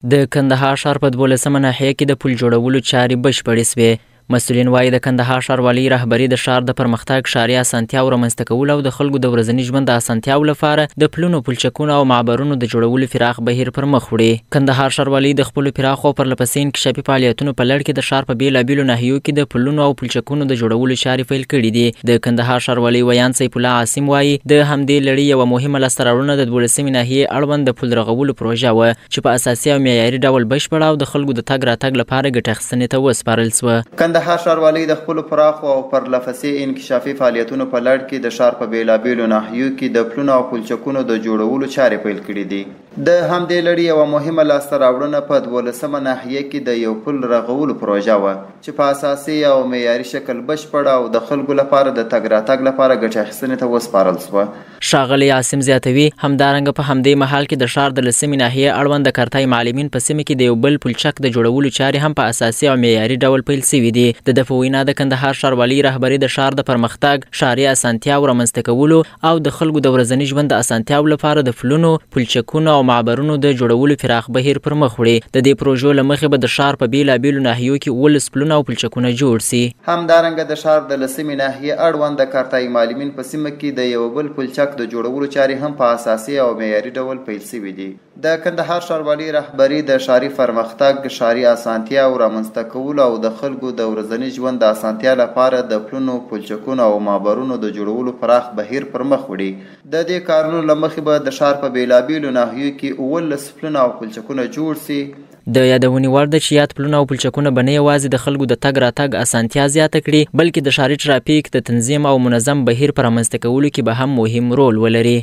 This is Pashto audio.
د کندهار ښار په 12مه ناحیه کې د پل جوړولو چارې بشپړې سوې. مسؤلین وایي د کندهار ښاروالۍ رهبري د ښار د پرمختګ، ښاري اسانتیاو رامنځته کولو او د خلکو د ورځني ژوند د اسانتیاو لپاره د پلونو، پلچکونو او معبرونو د جوړولو پراخ بهیر پر مخ وړي. کندهار ښاروالۍ د خپلو پراخو او پرلپسې انکشافي فعالیتونو په لړ کې د ښار په بېلابېلو ناحیو کې د پلونو او پلچکونو د جوړولو چارې پیل کړي دي. د کندهار ښاروالۍ ویان سیف الله عاصم وایي د همدې لړۍ یوه مهمه لاسته راوړنه د 12مې ناحیې اړوند د پل رغولو پروژه وه چې په اساسي او معیاري ډول بشپړه او د خلکو د تګ راتګ لپاره ګټه اخیستنې ته وسپارل سوه. کندهار ښاروالۍ د خپلو پراخو او پرلپسې انکشافي فعالیتونو په لړ کې د ښار په بېلابېلو ناحیو کې د پلونو او پلچکونو د جوړولو چارې پیل کړي دي. د همدې لړۍ یوه مهمه لاسته راوړنه په 12مه ناحیه کې د یو پل رغولو پروژه وه چې په اساسي او معیاري شکل بشپړه او د خلکو لپاره د تګ راتګ لپاره ګټه اخیستنې ته وسپارل سوه. ښاغلی عاصم زیاتوي همدارنګه په همدې مهال کې د ښار د 10مې ناحیې اړوند د کارتای معلمین په سیمه کې د یو بل پلچک د جوړولو چارې هم په اساسي او معیاري ډول پیل سوي دي. د ده په وینا د کندهار ښاروالۍ رهبري د ښار د پرمختګ، ښاري اسانتیاو رامنځته کولو او د خلکو د ورځني ژوند د اسانتیاو لپاره د پلونو، پلچکونو او معبرونو د جوړولو پراخ بهیر پر مخ وړي. د دې پروژو له مخې به د ښار په بېلابېلو ناحیو کې 19 پلونه او پلچکونه جوړ سي. همدارنګه د ښار د 10مې ناحیې اړوند د کارتای معلمین په سیمه کې د یو بل پلچک د جوړولو چارې هم په اساسي او معیاري ډول پیل سوي دي. د کندهار ښاروالۍ رهبري د ښاري پرمختګ، ښاري اسانتیاو رامنځته کولو او د خلکو د ورځني ژوند د اسانتیا لپاره د پلونو، پلچکونو او معبرونو د جوړولو پراخ بهیر پر مخ وړي. د دې کارونو له مخې به د ښار په بېلابېلو ناحیو کې 19 پلونه او پلچکونه جوړ سي. د یادونې وړ ده چې یاد پلونه او پلچکونه به نه یوازې د خلکو د تګ راتګ اسانتیا زیاته کړي، بلکې د ښاري ټرافیک د تنظیم او منظم بهیر په رامنځته کولو کې به هم مهم رول ولري.